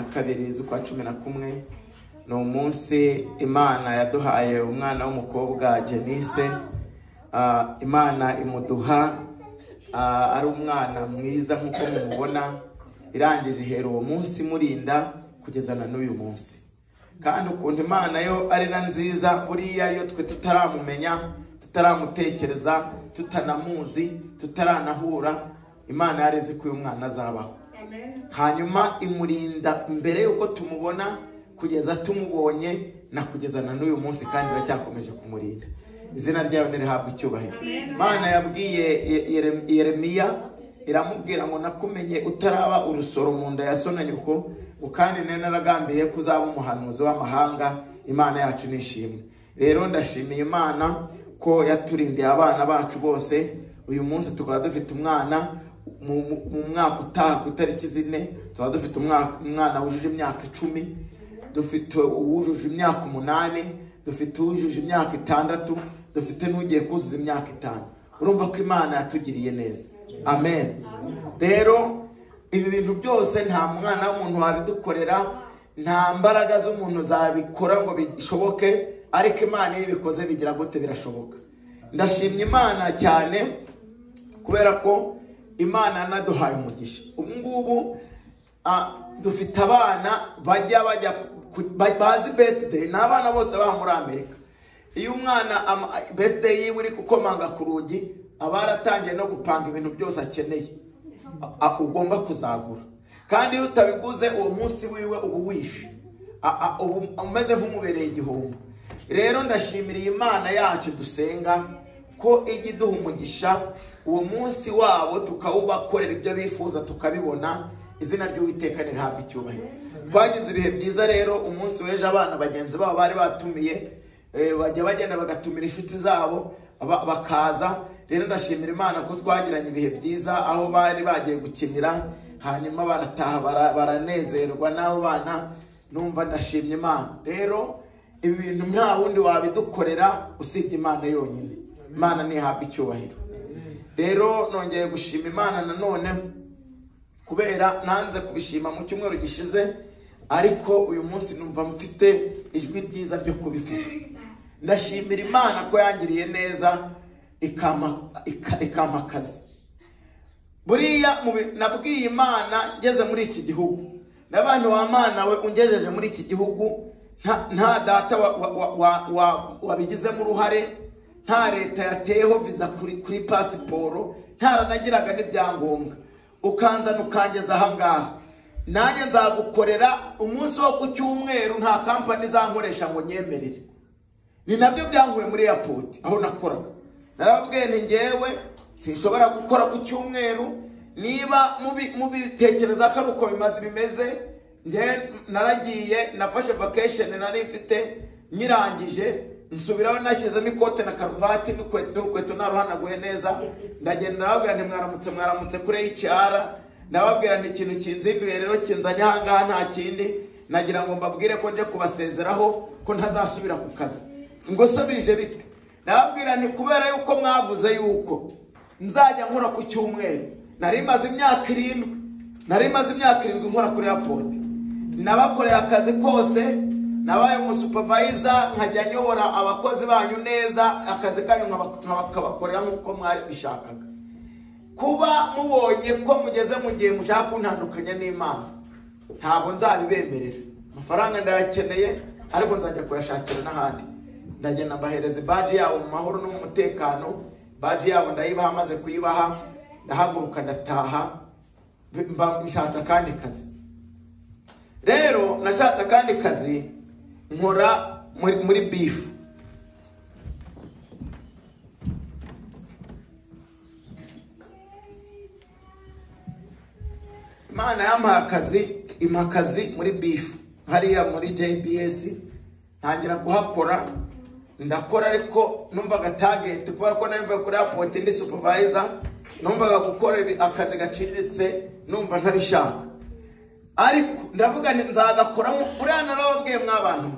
kabiri z'ukwa 11 no munsi Imana yaduhaye umwana w'umukobwa Jenice. Imana imuduha ari umwana mwiza nkuko mumubona, irangije ihera uwo munsi murinda kugeza na n'uyu munsi. Kandi ukuntu Imana yo ari na nziza, buriya yo twe tutaramumenya, tutaramutekereza, tutanamuzi, tutaranahura, Imana yarezi ko uyu mwana azabaho. Hanyuma imurinda mbere yuko tumubona kugeza tumubonye na kugeza na n'uyu munsi, kandi iracyakomeje kumurinda. Izina ryayo nirihabwa icyubahiro. Imana yabwiye Yeremiya, iramubwira ngo nakumenye utaraba urusoro mu nda ya so na nyoko, kandi naragambiye kuzaba umuhanuzi w'amahanga. Imana yacu nishimwe. Rero ndashimiye Imana ko yaturindiye abana bacu bose. Uyu munsi tukaba dufite umwana mu mwaka utaha ku itariki 4, tukaba dufite umwana wujuje imyaka 10, dufite uwujuje imyaka 8, dufite uwujuje imyaka 6, dufite n'ugiye kuzuza imyaka 5. Urumva ko Imana yatugiriye neza. Amen. Rero ibi bintu byose nta mwana w'umuntu wabidukorera, nta mbaraga z'umuntu zabikora ngo bishoboke, ariko Imana ibikoze bigira gute birashoboka. Ndashimye Imana cyane kubera ko Imana naduhaye umugisha. Ubungubu dufite abana bajya bazi birthday, n'abana bose ba muri Amerika. Iyo umwana birthday yiwe uri kukomanga ku rugi, abaratangiye no gupanga ibintu byose akeneye ugomba kuzagura. Kandi iyo utabiguze uwo munsi wiwe ubu wishe, umeze nk'umubereye igihombo. Rero ndashimiriye Imana yacu dusenga ko ijya iduha umugisha, uwo munsi wabo tukawubakorera ibyo bifuza tukabibona. Izina ry'Uwiteka nirihabwa icyubahiro. Twagize ibihe byiza rero. Umunsi w'ejo abana bagenzi babo bari batumiye, bajya bagenda bagatumira inshuti zabo bakaza. Rero ndashimira Imana ko twagiranye ibihe byiza aho bari bagiye gukinira, hanyuma barataha baranezerwa n'abo bana. Numva ndashimye Imana. Rero ibi bintu nta wundi wabidukorera usibye Imana yonyine. Imana nihabwa icyubahiro. Rero nongeye gushima Imana nanone kubera nanze kubishima mu cyumweru gishize, ariko uyu munsi numva mfite ijwi ryiza ryo kubivuga. Ndashimira Imana ko yangiriye neza ikama akazi. Buriya nabwiye Imana ngeze muri iki gihugu, n'abantu wa Mana we ungejeje muri iki gihugu, nta data wabigizemo uruhare, nta leta yateyeho visa kuri pasiporo, ntaranagiraga n'ibyangombwa, ukanzana ukangeza ahangaha. Nanjye nzagukorera umunsi wo ku cyumweru, nta kampani zankoresha ngo nyemerere. Ni nabyo byanguye muri airport aho nakoraga. Narababwiye nti ngewe sinshobora gukora ku cyumweru, niba mubitekereza ko uko bimeze. Naragiye nafashe vacation nari mfite, nyirangije nsubiraho nashyizemo ikote na karuvati n'ukweto naruhanaguye neza. Ndagenda nababwira nti mwaramutse kure HR. Nababwira nti ikintu kinzinduye rero kinzanye ahangaha nta kindi, nagira ngo mbabwire ko nje kubasezeraho ko ntazasubira ku kazi. Ngo sobije bite? Nababwira nti kubera yuko mwavuze yuko nzajya nkora ku cyumweru. Nari maze imyaka 7 nkora kuri airport. Nabakorera akazi kose, nabaye umusupervisor, nkajya nyobora abakozi banyu neza, akazi kanyu nkabakabakorera nk'uko mwari bishakaga. Kuba mubonye ko mugeze mu gihe mushaka kuntandukanya n'Imana, ntabwo nzabibemerera. Amafaranga ndayakeneye, ariko nzajya kuyashakira n'ahandi. Ndagenda mbahereza badge yabo mu mahoro no mu mutekano. Badge yabo ndayibaha, maze kuyibaha ndahaguruka ndataha, nishatse kandi kazi. Rero nashatse kandi kazi, nkora muri beef. Imana yampaye akazi muri beef hariya muri JBS. Ntangira kuhakora, ndakora, ariko numvaga target kubera ko namvuye kuri airport ndi supervisor, numvaga gukora akazi gaciriritse, numva ntabishaka. Ariko ndavuga nti nzagakora. Buriya narababwiye mw'abantu,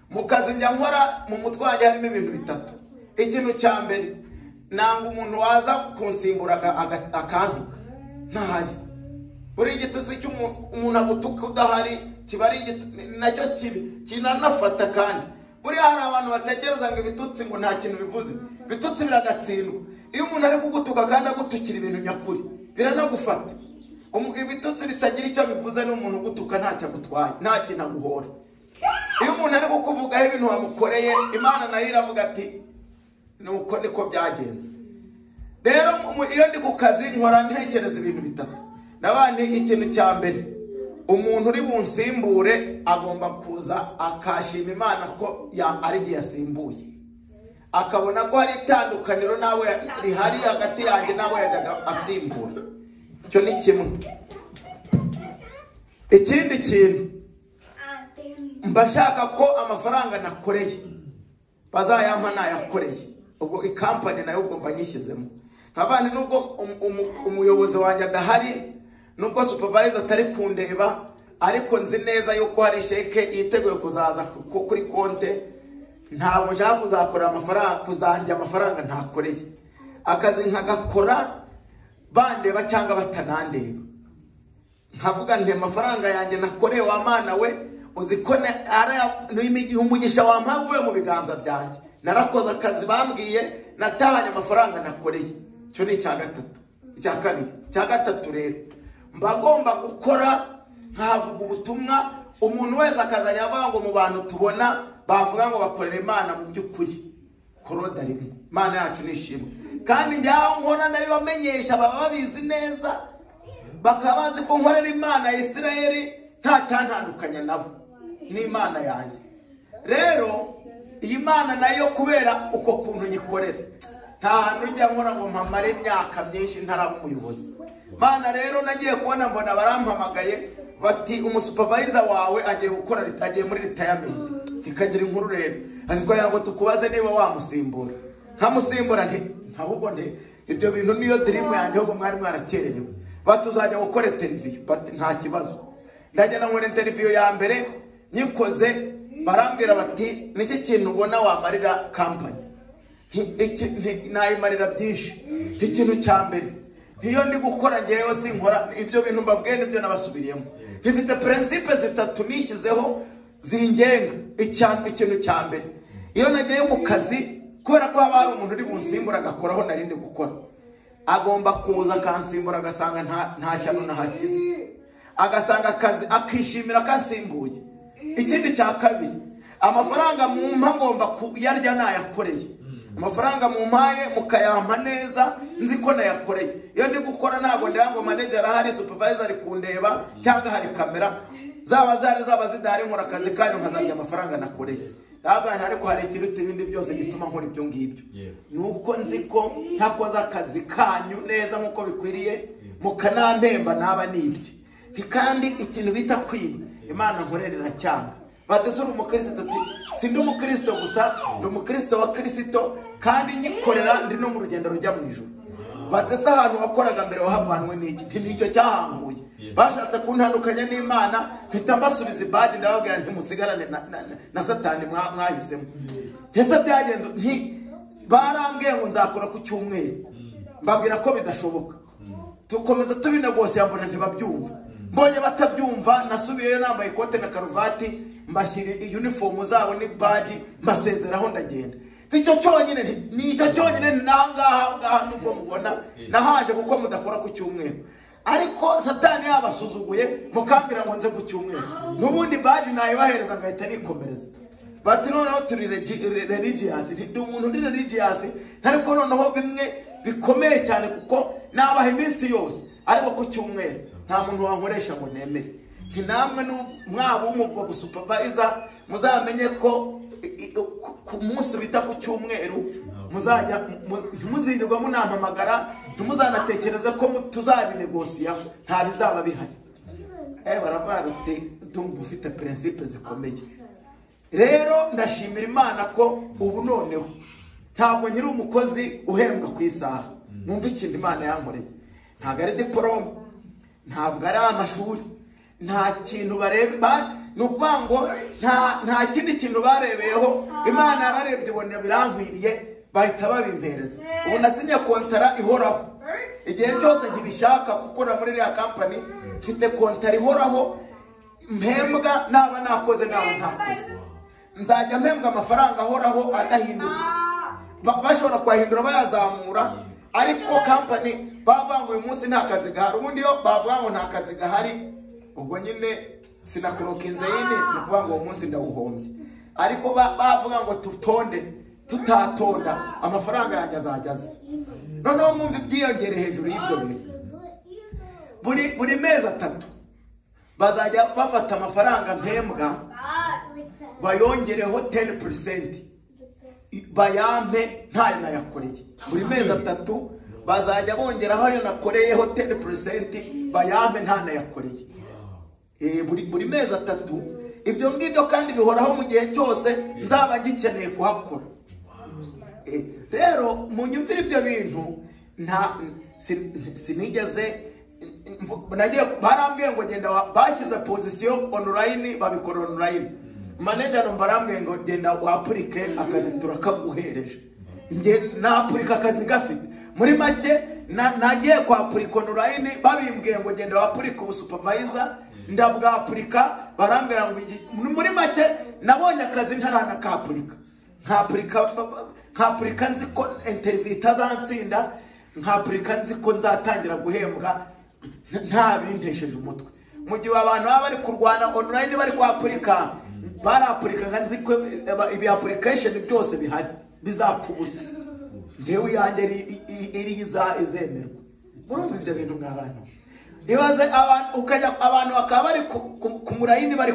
mu kazi njya nkora mu mutwe wanjye harimo ibintu bitatu. Ikintu cya mbere, nanga umuntu waza kunsimbura akantuka. Ntahari. Buri igitutsi cy'umuntu agutuka udahari kibari nacyo kinanafata kandi buri hari abantu batekereza ngo ibitutsi ngo nta kintu bivuze. Ibitutsi biragatsindwa. Iyo umuntu ari kugutuka kandi agutukira ibintu nyakuri biranagufata. Ibitutsi bitagira icyo bivuze n'umuntu ugutuka ntacyo agutwaye, nta kintu aguhora. Iyo umuntu ari kukuvugaho ibintu wamukoreye, Imana nayo iravuga ati nuko niko byagenze. Rero iyo ndi ku kazi nkora ntekereza ibintu bitatu. Nabandi ikintu cya mbere, umuntu uri bunsimbure agomba kuza akashima Imana ko ari giye yasimbuye, akabona ko hari itandukaniro nawe rihari hagati yanjye nawe yajyaga asimbura. Icyo ni kimwe. Ikindi kintu, mbashaka ko amafaranga nakoreye bazayampa nayakoreye. Ubwo ikampani nayo ugomba nyishyizemo. Nkabandi nubwo umuyobozi wanjye adahari, nubwo supervisor atari kundeba, ariko nzi neza yuko hari sheke yiteguye kuzaza kuri konte, ntabwo nshaka kuzakora amafaranga, kuzarya amafaranga ntakoreye. Akazi nkagakora bandeba cyangwa batanandeba. Nkavuga nti amafaranga yanjye nakoreye wa Mana we, uzikone ari umugisha wampavuye mu biganza byanjye. Narakoze akazi bambwiye, natahanye amafaranga nakoreye. Cyo ni cya gatatu. Icya kabiri, cya gatatu rero, mbagomba gukora nkavuga ubutumwa. Umuntu wese akazanya avuga ngo mu bantu tubona bavuga ngo bakorera Imana mu by'ukuri koroda rimwe, Imana yacu nishimwe. Kandi njyaho nkora nabibamenyesha, baba babizi neza, bakabazi ko nkorera Imana ya Isirayeli, nta cyantandukanya nabo n'Imana yanjye. Rero iyi Mana nayo kubera uko kuntu nyikorera, nta hantu njya nkora ngo mpamare imyaka myinshi ntaraba umuyobozi. Mana rero nagiye kubona mbona barampamagaye bati umusupervisor wawe agiye gukora agiye muri retirement. Ikagira inkuru rero azikora ngo tukubaze niba wamusimbura. Nkamusimbura nti ahubwo nti ibyo bintu niyo dream yanjye ahubwo mwari mwarakererewe. Batuzajya gukora interview, bati nta kibazo. Ndagenda nkora interview ya mbere nyikoze, barambwira bati niki kintu ubona wamarira company. Nayimarira byinshi. Ikintu cya mbere, iyo ndi gukora ngewe sinkora ibyo bintu mbabwiye nibyo nabasubiriyemo. Bifite principe zitatu nishyizeho zingenga. Ikintu cya mbere, iyo nagiye mu kazi, kubera ko haba hari umuntu uri bunsimbura agakoraho narindi gukora, agomba kuza akansimbura agasanga nta shyano nahakize, agasanga akazi akishimira kansimbuye. Ikindi cya kabiri, amafaranga mu mpa ngomba kuyarya nayakoreye. Amafaranga mu mpaye mukayampa neza nzi ko nayakoreye. Iyo ndi gukora ntabwo ndeba ngo manager ahari, supervisor ari kundeba cyangwa hari kamera, zaba zidahari nkora akazi kanyu nkazarya amafaranga nakoreye. Ntabwo ariko hari ikiruta ibindi byose gituma nkora ibyo ngibyo. Nuko nzi ko ntakoze akazi kanyu neza nkuko bikwiriye, mukanampemba naba nibye. Kandi ikintu bita kwiba Imana nkorerera cyanga. Batesura umukristo sindi umukristo gusa, ndi umukristo wa Kristo kandi nyikorera ndi no mu rugendo rujya mu ijuru. Batesa ahantu wakoraga mbere wahavanwe n'iki, nicyo cyahambuye. Bashatse kuntandukanya n'Imana, mpita mbasubiza badge ndababwira nti musigarane na Satani mwahisemo. Ese byagenze nti barambwiye ngo nzakora ku cyumweru, mbabwira ko bidashoboka. Tukomeza tubinegose yambona ntibabyumva. Mbonye batabyumva, nasubiyeyo nambaye ikote na karuvati, mbashyira uniform zabo ni badge, mbasezeraho ndagenda. Icyo cyonyine nicyo cyonyine nangaha nubwo mubona nahaje kuko mudakora ku cyumweru. Ariko Satani yabasuzuguye mukambira ngo nze ku cyumweru, nubundi badge nayibahereza ngahita nikomereza. Bati noneho turi religious, ndi umuntu ndi religious, ariko noneho bimwe bikomeye cyane kuko nabaha iminsi yose, ariko ku cyumweru nta muntu wankoresha ngo nemere. Namwe mwabo umugabo supervisor muzamenye ko ku munsi bita ku cyumweru muzajya muzindirwa munampamagara, ntimuzanatekereze ko tuzabinegosiya, nta bizaba bihari. Baravuga bati ndumva ufite principe zikomeye. Rero ndashimira Imana ko ubu noneho ntabwo nyiri umukozi uhembwa ku isaha. Numva ikintu Imana yankoreye, ntabwo ari diplome, ntabwo ari amashuri, nta kintu bareba, nukuvango nta kindi kintu barebeyeho. Imana yararebye ibona birankwiriye, bahita babimpereza. Ubu nasinye kontara ihoraho, igihe cyose nkibishaka gukora muri ya company, mfite kontara ihoraho mpembwa naba nakoze naba ntakoze. Nzajya mpembwa amafaranga ahoraho adahinduka. Bashobora kwahindura bayazamura, ariko company bavuga ngo uyu munsi nta kazi gahari, ubundi yo bavuga ngo nta kazi gahari, ubwo nyine sinakurokinze yini nukuvuga ngo uwo munsi ndawuhombye. Ariko bavuga ngo tutonde, tutatonda amafaranga yanjye azajyaza. Noneho mwumva ibyiyongere hejuru y'ibyo bintu. Buri mezi 3 bazajya bafata amafaranga mpembwa bayongereho 10%, bayampe ntayo nayakoreye. Buri mezi 3 bazajya bongeraho ayo nakoreyeho 10%, bayampe nta nayakoreye. Buri mezi 3. Ibyo ngibyo kandi bihoraho mu gihe cyose nzaba ngikeneye kuhakora. Rero munyumvira ibyo bintu nta sinigeze nagiye barambwiye ngo genda bashyize position online, babikora online. Manager barambwiye ngo genda wapurike akazi turakaguhereje. Nge napurika akazi gafite. Muri make nagiye kwapurika online, babimbwiye ngo genda wapurika ubu supervisor, ndabwapurika barambwira ngo muri make nabonye akazi ntarana kapurika. Nkapurika nzi ko interview itazantsinda, nkapurika nzi ko nzatangira guhembwa nta bintesheje umutwe. Mu gihe abantu baba bari kurwana online bari kwapurika, barapurika nzi ko ibi application byose bihari bizapfa ubusa. Ngewe yanjye iri izemerwa. Murumva ibyo bintu mw'abantu. Ibaze abantu ukajya abantu bakaba bari ku murayini bari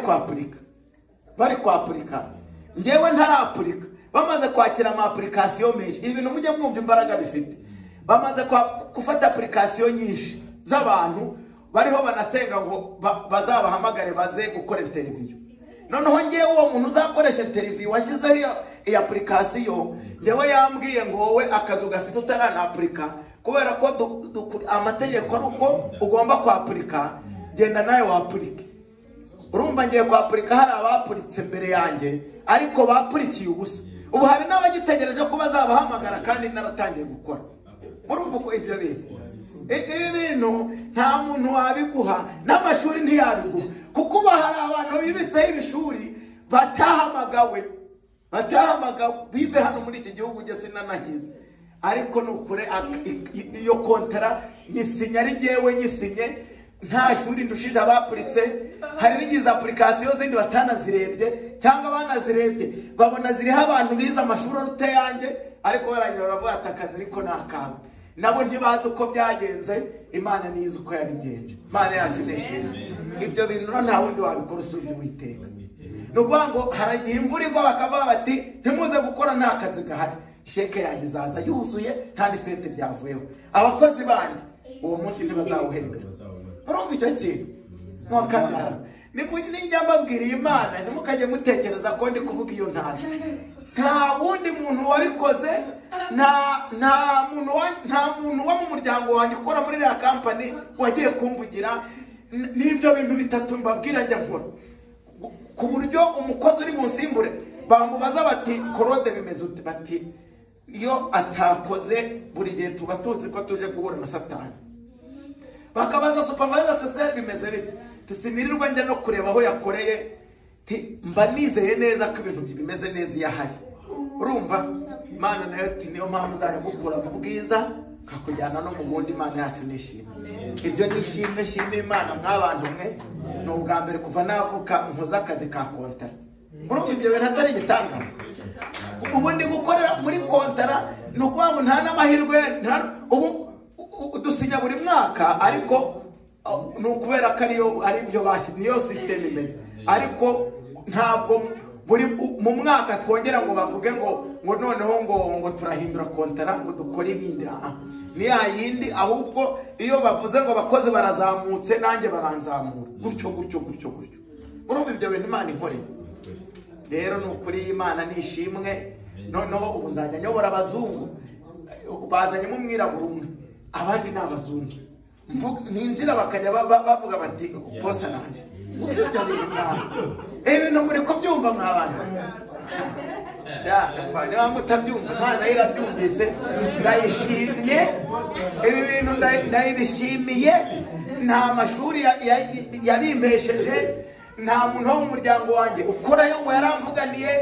kwapurika. Ngewe ntarapurika. Bamaze kwakira ama application menshi. Ibintu mujye mwumva imbaraga bifite. Bamaze gufata application nyinshi z'abantu bariho banasenga ngo bazabahamagare baze gukora interview. Noneho ngewe uwo muntu uzakoresha interview washyizeho iyo application, ngewe yambwiye ngo wowe akazi ugafite utarana apurika, kubera ko amategeko ari uko ugomba kwapurika, genda nawe wapurike. Urumva ngiye kwapurika hari abapuritse mbere yanjye ariko bapurikiye ubusa. Ubu hari n'abagitegereje ko bazabahamagara kandi naratangiye gukora. Murumva ko ibyo bintu ibintu nta muntu wabiguha, n'amashuri ntiyabiguha, kuko hari abantu bibitseho ibishuri batahamagawe bize hano muri iki gihugu ugeze sinanahize. Ariko nukure iyo kontara nyisinya ari jyewe nyisinye, nta shuri ndushije abapuritse. Hari n'igize application zindi batanazirebye cyangwa banazirebye babona ziriho abantu bize amashuri arute yanjye, ariko barangira baravuga ati akazi ariko nakaba. Nabo ntibazi uko byagenze, Imana nizi uko yabigenje. Imana yacu nishimye. Ibyo bintu nta wundi wabikora usubira Uwiteka. Nukuvuga ngo hari igihe imvura igwa bakavuga bati ntimuze gukora nta kazi gahari, sheke yanjye izaza yuzuye nta n'isente byavuyeho. Abakozi bandi uwo munsi ntibazawuhembera. Murumva icyo kintu mwakabara. Nijya mbabwiriye Imana ntimukajye mutekereza ko ndi kuvuga iyo ntazi. Nta wundi muntu wabikoze, nta muntu wo mu muryango wanjye ukora muri iriya company wagiye kumvugira. N'ibyo bintu 3 mbabwira njya nkora, ku buryo umukozi uri munsimbure bamubaza bati Korode bimeze ute, bati iyo atakoze buri gihe tuba tuzi ko tuje guhura na Satani. Bakabaza supervisor ati bimeze bite, tisimirirwa njya no kureba aho yakoreye, mba nizeye neza ko ibintu bimeze neza yahari. Urumva Imana nayo ati niyo mpamvu nzajya gukura mu bwiza kakujyana no mu bundi. Imana yacu nishimye. Ibyo nishimye Imana mw'abantu mwe. Ni ubwa mbere kuva navuka nkoza akazi ka kontara. Murumva ibyo bintu atari igitangaza. Ubu ndi gukorera muri kontara, ni ukuvuga ngo nta n'amahirwe. Ubu dusinya buri mwaka, ariko ni ukubera ko ari byo bashyira, niyo system imeze. Ariko ntabwo buri mu mwaka twongera ngo bavuge ngo noneho ngo turahindura kontara ngo dukore ibindi. Ni yindi, ahubwo iyo bavuze ngo abakozi barazamutse nanjye baranzamura, gutyo. Urumva ibyo bintu Imana inkoreye. Rero nukuri Imana nishimwe. Noneho ubu nzajya nyobora abazungu, bazanyemo umwirabura umwe, abandi ni abazungu. Ninjira bakajya bavuga bati bosa nanje. Ibintu muri ko byumva mw'abantu. Niba mutabyumva Imana irabyumvise. Ndayishimye ibi bintu, ndayibishimiye. Nta mashuri yabimpesheje, nta muntu wo mu muryango wanjye ukorayo ngo yaramvuganiye,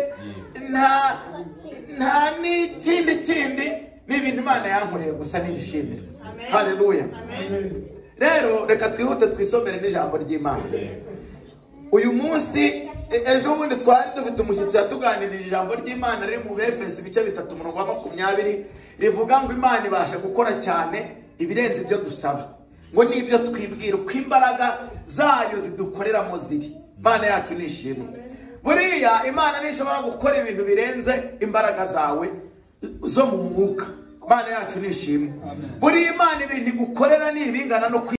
nta n'ikindi ni ibintu Imana yankoreye gusa n'ibishimire. Haleluya. Rero reka twihute twisomere n'ijambo ry'Imana. Uyu munsi ejo bundi twari dufite umushyitsi yatuganirije ijambo ry'Imana riri mu Befeso ibice 3:20 rivuga ngo Imana ibasha gukora cyane ibirenze ibyo dusaba, ngo nibyo twibwira uko imbaraga zayo zidukoreramo ziri. Imana yacu nishimwe. Buriya Imana nishobora gukora ibintu birenze imbaraga zawe zo mu mwuka. Imana yacu nishimwe. Buriya Imana ibintu igukorera ni ibingana no